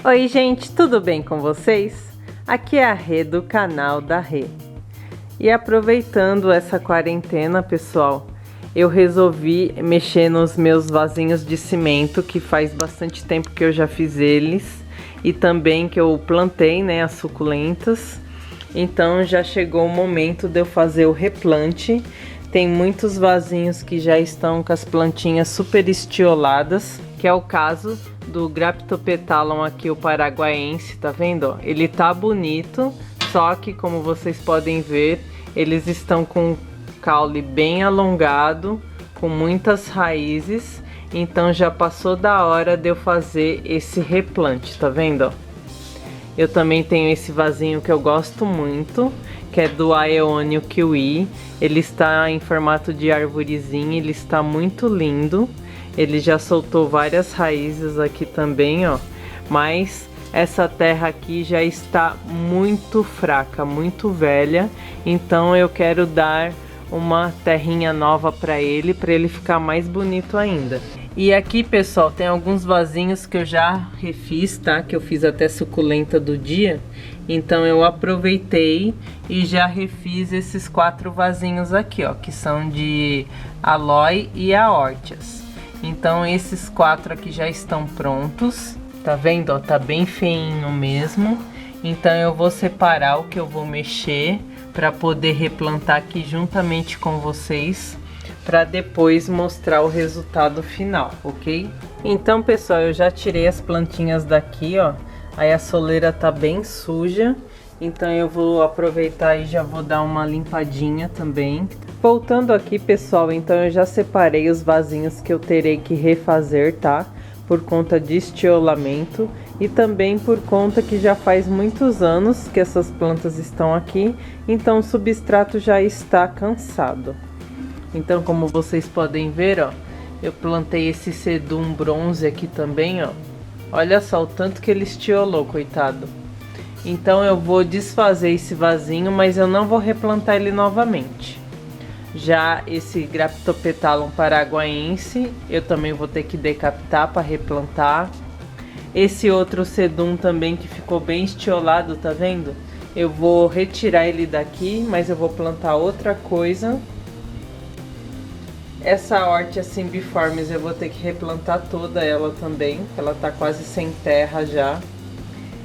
Oi gente, tudo bem com vocês? Aqui é a Rê do canal da Rê. E aproveitando essa quarentena, pessoal, eu resolvi mexer nos meus vasinhos de cimento, que faz bastante tempo que eu já fiz eles, e também que eu plantei, né, as suculentas. Então já chegou o momento de eu fazer o replante. Tem muitos vasinhos que já estão com as plantinhas super estioladas, que é o caso do Graptopetalum aqui, o paraguaense, tá vendo? Ó? Ele tá bonito, só que como vocês podem ver, eles estão com o caule bem alongado, com muitas raízes, então já passou da hora de eu fazer esse replante, tá vendo? Ó? Eu também tenho esse vasinho que eu gosto muito, que é do Aeonio Kiwi. Ele está em formato de arvorezinha, ele está muito lindo. Ele já soltou várias raízes aqui também, ó. Mas essa terra aqui já está muito fraca, muito velha. Então eu quero dar uma terrinha nova para ele ficar mais bonito ainda. E aqui, pessoal, tem alguns vasinhos que eu já refiz, tá? Que eu fiz até suculenta do dia. Então eu aproveitei e já refiz esses 4 vasinhos aqui, ó. Que são de aloe e aortias. Então esses 4 aqui já estão prontos. Tá vendo, ó? Tá bem feinho mesmo. Então eu vou separar o que eu vou mexer para poder replantar aqui juntamente com vocês, para depois mostrar o resultado final, ok? Então, pessoal, eu já tirei as plantinhas daqui, ó. Aí a soleira tá bem suja, então eu vou aproveitar e já vou dar uma limpadinha também. Voltando aqui, pessoal, então eu já separei os vasinhos que eu terei que refazer, tá? Por conta de estiolamento e também por conta que já faz muitos anos que essas plantas estão aqui, então o substrato já está cansado. Então, como vocês podem ver, ó, eu plantei esse sedum bronze aqui também, ó. Olha só o tanto que ele estiolou, coitado. Então eu vou desfazer esse vasinho, mas eu não vou replantar ele novamente. Já esse Graptopetalum paraguaense, eu também vou ter que decapitar para replantar. Esse outro sedum também que ficou bem estiolado, tá vendo? Eu vou retirar ele daqui, mas eu vou plantar outra coisa. Essa horta cymbiformis eu vou ter que replantar toda ela também, ela tá quase sem terra já.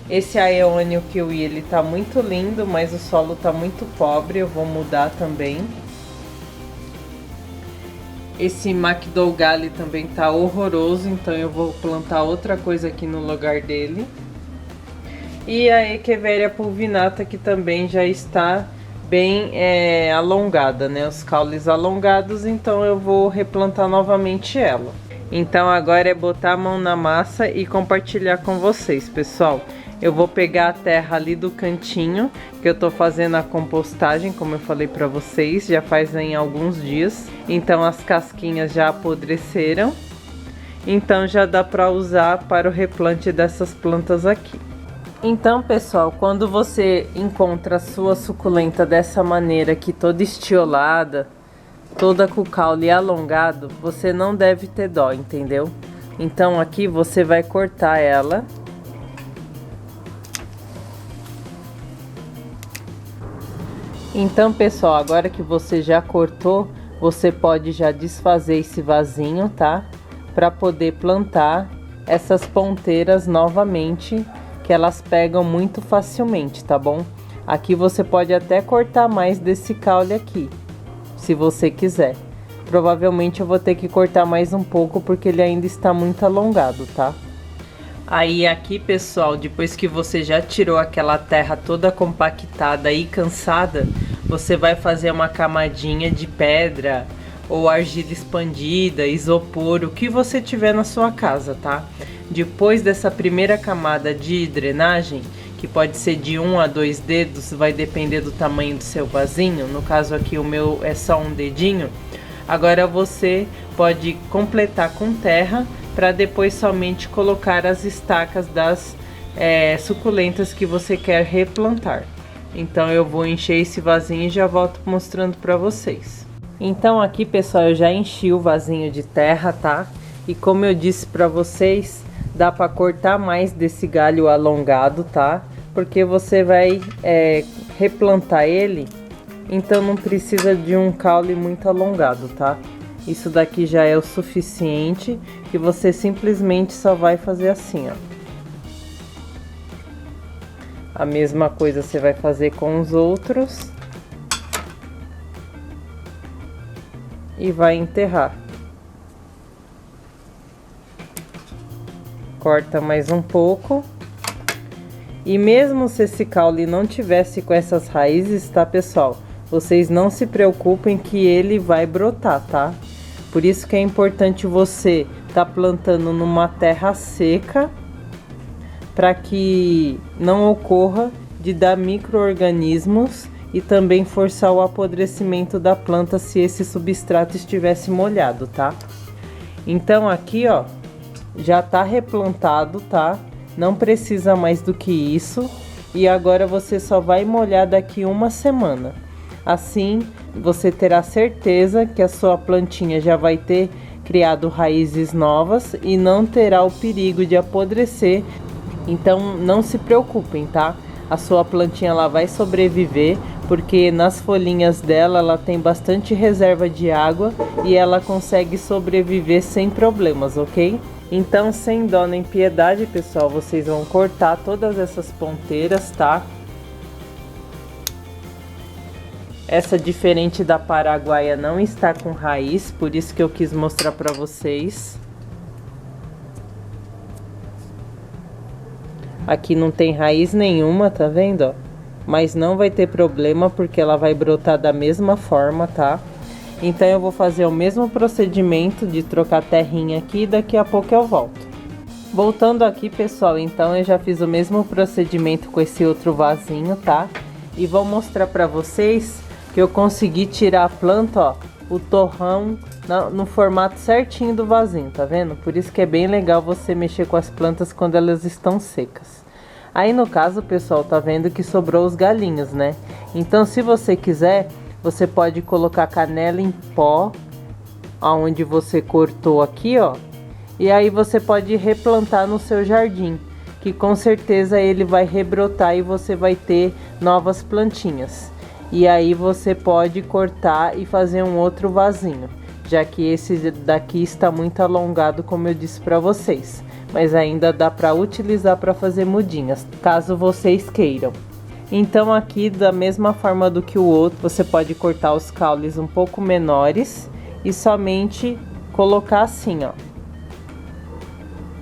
Esse Aeonio Kiwi, ele tá muito lindo, mas o solo tá muito pobre, eu vou mudar também. Esse Macdougalli também tá horroroso, então eu vou plantar outra coisa aqui no lugar dele. E a Echeveria pulvinata, que também já está bem alongada, né? Os caules alongados, então eu vou replantar novamente ela. Então agora é botar a mão na massa e compartilhar com vocês, pessoal. Eu vou pegar a terra ali do cantinho, que eu tô fazendo a compostagem, como eu falei pra vocês, já fazem alguns dias. Então as casquinhas já apodreceram, então já dá pra usar para o replante dessas plantas aqui. Então, pessoal, quando você encontra a sua suculenta dessa maneira aqui, toda estiolada, toda com o caule alongado, você não deve ter dó, entendeu? Então aqui você vai cortar ela. Então, pessoal, agora que você já cortou, você pode já desfazer esse vasinho, tá? Para poder plantar essas ponteiras novamente, que elas pegam muito facilmente, tá bom? Aqui você pode até cortar mais desse caule aqui, se você quiser. Provavelmente eu vou ter que cortar mais um pouco, porque ele ainda está muito alongado, tá? Aí aqui, pessoal, depois que você já tirou aquela terra toda compactada e cansada, você vai fazer uma camadinha de pedra ou argila expandida, isopor, o que você tiver na sua casa, tá? Depois dessa primeira camada de drenagem, que pode ser de 1 a 2 dedos, vai depender do tamanho do seu vasinho. No caso aqui o meu é só um dedinho. Agora você pode completar com terra, para depois somente colocar as estacas das suculentas que você quer replantar. Então eu vou encher esse vasinho e já volto mostrando para vocês. Então aqui, pessoal, eu já enchi o vasinho de terra, tá? E como eu disse para vocês, dá para cortar mais desse galho alongado, tá? Porque você vai replantar ele, então não precisa de um caule muito alongado, tá? Isso daqui já é o suficiente, que você simplesmente só vai fazer assim, ó. A mesma coisa você vai fazer com os outros. E vai enterrar. Corta mais um pouco. E mesmo se esse caule não tivesse com essas raízes, tá, pessoal? Vocês não se preocupem que ele vai brotar, tá? Por isso que é importante você tá plantando numa terra seca, para que não ocorra de dar micro-organismos e também forçar o apodrecimento da planta se esse substrato estivesse molhado, tá? Então aqui, ó, já tá replantado, tá? Não precisa mais do que isso. E agora você só vai molhar daqui uma semana. Assim, você terá certeza que a sua plantinha já vai ter criado raízes novas e não terá o perigo de apodrecer. Então não se preocupem, tá? A sua plantinha ela vai sobreviver, porque nas folhinhas dela ela tem bastante reserva de água e ela consegue sobreviver sem problemas, ok? Então, sem dó nem piedade, pessoal, vocês vão cortar todas essas ponteiras, tá? Essa, diferente da paraguaia, não está com raiz, por isso que eu quis mostrar para vocês. Aqui não tem raiz nenhuma, tá vendo, ó? Mas não vai ter problema, porque ela vai brotar da mesma forma, tá? Então eu vou fazer o mesmo procedimento de trocar terrinha aqui e daqui a pouco eu volto. Voltando aqui, pessoal, então eu já fiz o mesmo procedimento com esse outro vasinho, tá? E vou mostrar pra vocês que eu consegui tirar a planta, ó, o torrão no formato certinho do vasinho, tá vendo? Por isso que é bem legal você mexer com as plantas quando elas estão secas. Aí no caso, pessoal, tá vendo que sobrou os galinhos, né? Então se você quiser, você pode colocar canela em pó, aonde você cortou aqui, ó. E aí você pode replantar no seu jardim, que com certeza ele vai rebrotar e você vai ter novas plantinhas. E aí você pode cortar e fazer um outro vasinho, já que esse daqui está muito alongado, como eu disse para vocês. Mas ainda dá para utilizar para fazer mudinhas, caso vocês queiram. Então aqui, da mesma forma do que o outro, você pode cortar os caules um pouco menores e somente colocar assim, ó.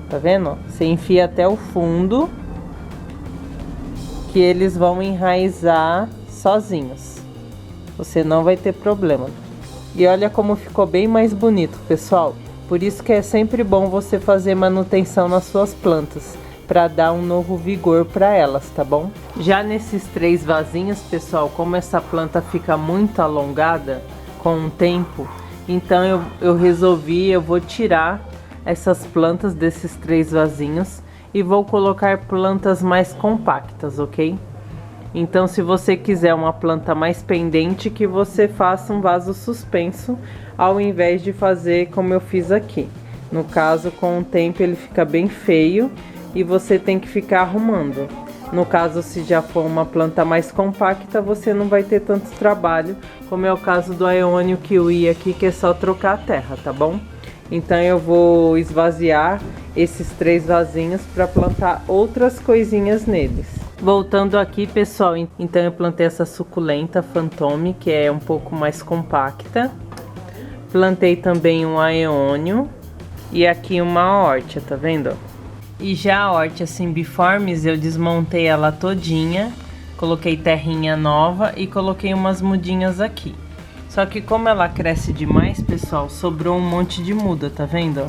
Tá vendo? Você enfia até o fundo, que eles vão enraizar sozinhos. Você não vai ter problema. E olha como ficou bem mais bonito, pessoal. Por isso que é sempre bom você fazer manutenção nas suas plantas, para dar um novo vigor para elas, tá bom? Já nesses 3 vasinhos, pessoal, como essa planta fica muito alongada com o tempo, então eu vou tirar essas plantas desses 3 vasinhos e vou colocar plantas mais compactas, ok? Então, se você quiser uma planta mais pendente, que você faça um vaso suspenso, ao invés de fazer como eu fiz aqui. No caso, com o tempo ele fica bem feio e você tem que ficar arrumando. No caso, se já for uma planta mais compacta, você não vai ter tanto trabalho, como é o caso do aeônio kiwi aqui, que é só trocar a terra, tá bom? Então eu vou esvaziar esses 3 vasinhos para plantar outras coisinhas neles. Voltando aqui, pessoal, então eu plantei essa suculenta Fantôme, que é um pouco mais compacta. Plantei também um aeônio e aqui uma órtia, tá vendo? E já a órtia cymbiformis eu desmontei ela todinha, coloquei terrinha nova e coloquei umas mudinhas aqui. Só que como ela cresce demais, pessoal, sobrou um monte de muda, tá vendo?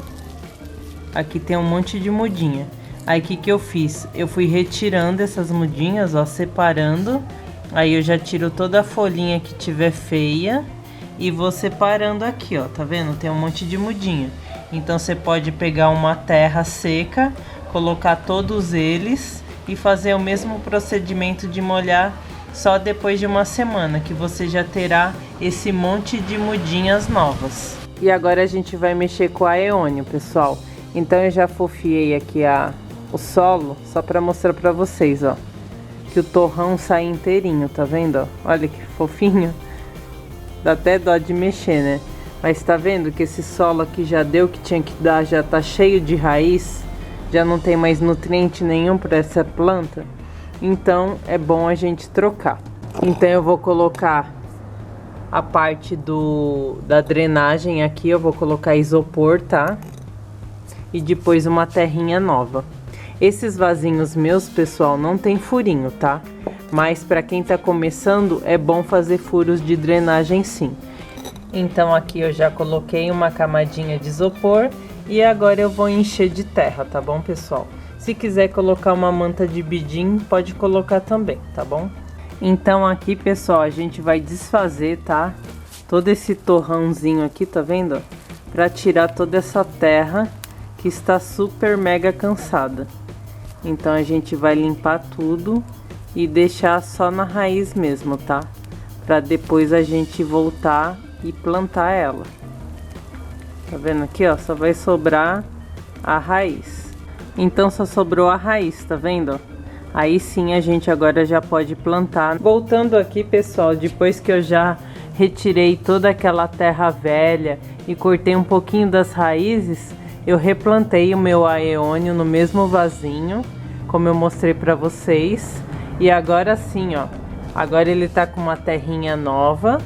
Aqui tem um monte de mudinha. Aí o que eu fiz? Eu fui retirando essas mudinhas, ó, separando. Aí eu já tiro toda a folhinha que tiver feia e vou separando aqui, ó, tá vendo? Tem um monte de mudinha. Então você pode pegar uma terra seca, colocar todos eles e fazer o mesmo procedimento de molhar só depois de uma semana, que você já terá esse monte de mudinhas novas. E agora a gente vai mexer com o aeônio, pessoal. Então eu já fofiei aqui o solo, só para mostrar para vocês, ó, que o torrão sai inteirinho, tá vendo, ó? Olha que fofinho. Dá até dó de mexer, né? Mas tá vendo que esse solo aqui já deu o que tinha que dar, já tá cheio de raiz, já não tem mais nutriente nenhum para essa planta. Então é bom a gente trocar. Então eu vou colocar a parte da drenagem aqui, eu vou colocar isopor, tá? E depois uma terrinha nova. Esses vasinhos meus, pessoal, não tem furinho, tá? Mas para quem tá começando, é bom fazer furos de drenagem sim. Então aqui eu já coloquei uma camadinha de isopor e agora eu vou encher de terra, tá bom, pessoal? Se quiser colocar uma manta de bidim, pode colocar também, tá bom? Então aqui, pessoal, a gente vai desfazer, tá? Todo esse torrãozinho aqui, tá vendo? Pra tirar toda essa terra que está super mega cansada. Então a gente vai limpar tudo e deixar só na raiz mesmo, tá? Pra depois a gente voltar e plantar ela. Tá vendo aqui, ó? Só vai sobrar a raiz. Então só sobrou a raiz, tá vendo? Aí sim a gente agora já pode plantar. Voltando aqui, pessoal, depois que eu já retirei toda aquela terra velha e cortei um pouquinho das raízes, eu replantei o meu aeônio no mesmo vasinho, como eu mostrei pra vocês. E agora sim, ó, agora ele tá com uma terrinha nova.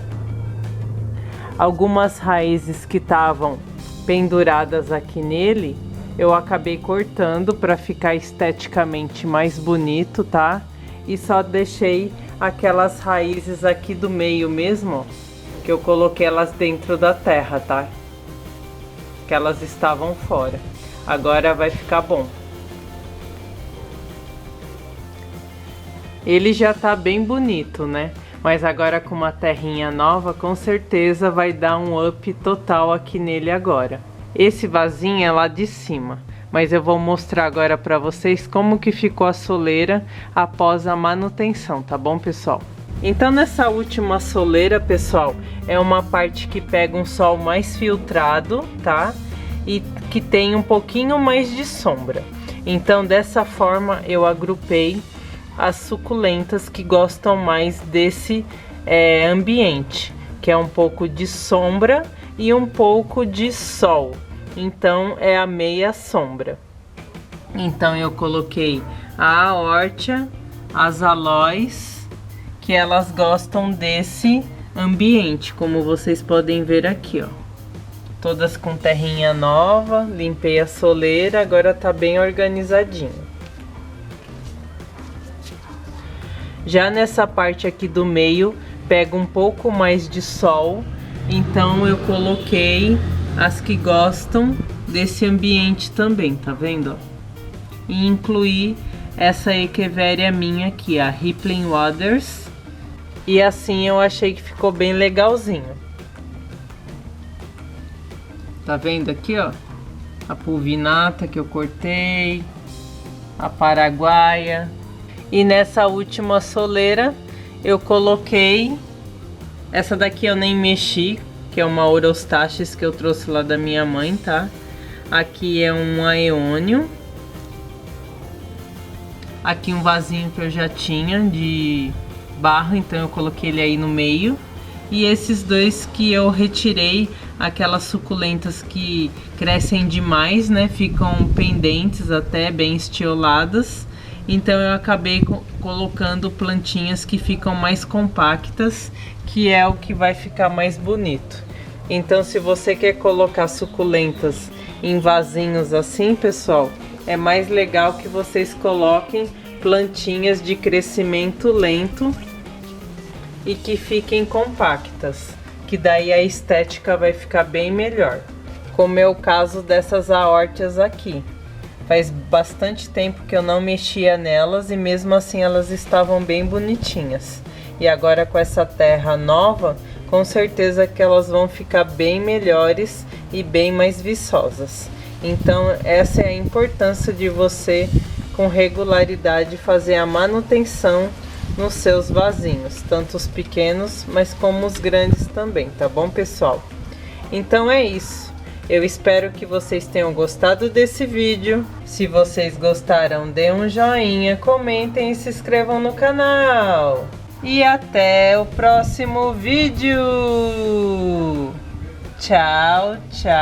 Algumas raízes que estavam penduradas aqui nele, eu acabei cortando para ficar esteticamente mais bonito, tá? E só deixei aquelas raízes aqui do meio mesmo, que eu coloquei elas dentro da terra, tá? Que elas estavam fora. Agora vai ficar bom. Ele já tá bem bonito, né? Mas agora com uma terrinha nova, com certeza vai dar um up total aqui nele agora. Esse vasinho é lá de cima, mas eu vou mostrar agora para vocês como que ficou a soleira após a manutenção, tá bom, pessoal? Então nessa última soleira, pessoal, é uma parte que pega um sol mais filtrado, tá? E que tem um pouquinho mais de sombra. Então dessa forma eu agrupei as suculentas que gostam mais desse ambiente, que é um pouco de sombra e um pouco de sol. Então é a meia sombra. Então eu coloquei a aórtia, as aloés, que elas gostam desse ambiente, como vocês podem ver aqui, ó. Todas com terrinha nova, limpei a soleira, agora tá bem organizadinho. Já nessa parte aqui do meio, pega um pouco mais de sol, então eu coloquei as que gostam desse ambiente também, tá vendo? E incluí essa echeveria minha aqui, a Rippling Waters, e assim eu achei que ficou bem legalzinho. Tá vendo aqui, ó? A pulvinata que eu cortei, a paraguaia. E nessa última soleira eu coloquei, essa daqui eu nem mexi, que é uma Orostachys que eu trouxe lá da minha mãe, tá? Aqui é um aeônio. Aqui um vasinho que eu já tinha de barro, então eu coloquei ele aí no meio. E esses dois que eu retirei, aquelas suculentas que crescem demais, né? Ficam pendentes até, bem estioladas. Então eu acabei colocando plantinhas que ficam mais compactas, que é o que vai ficar mais bonito. Então se você quer colocar suculentas em vasinhos assim, pessoal, é mais legal que vocês coloquem plantinhas de crescimento lento e que fiquem compactas, que daí a estética vai ficar bem melhor. Como é o caso dessas aórtias aqui. Faz bastante tempo que eu não mexia nelas e mesmo assim elas estavam bem bonitinhas. E agora com essa terra nova, com certeza que elas vão ficar bem melhores e bem mais viçosas. Então essa é a importância de você, com regularidade, fazer a manutenção nos seus vasinhos, tanto os pequenos, mas como os grandes também, tá bom, pessoal? Então é isso. Eu espero que vocês tenham gostado desse vídeo. Se vocês gostaram, dê um joinha, comentem e se inscrevam no canal. E até o próximo vídeo. Tchau, tchau.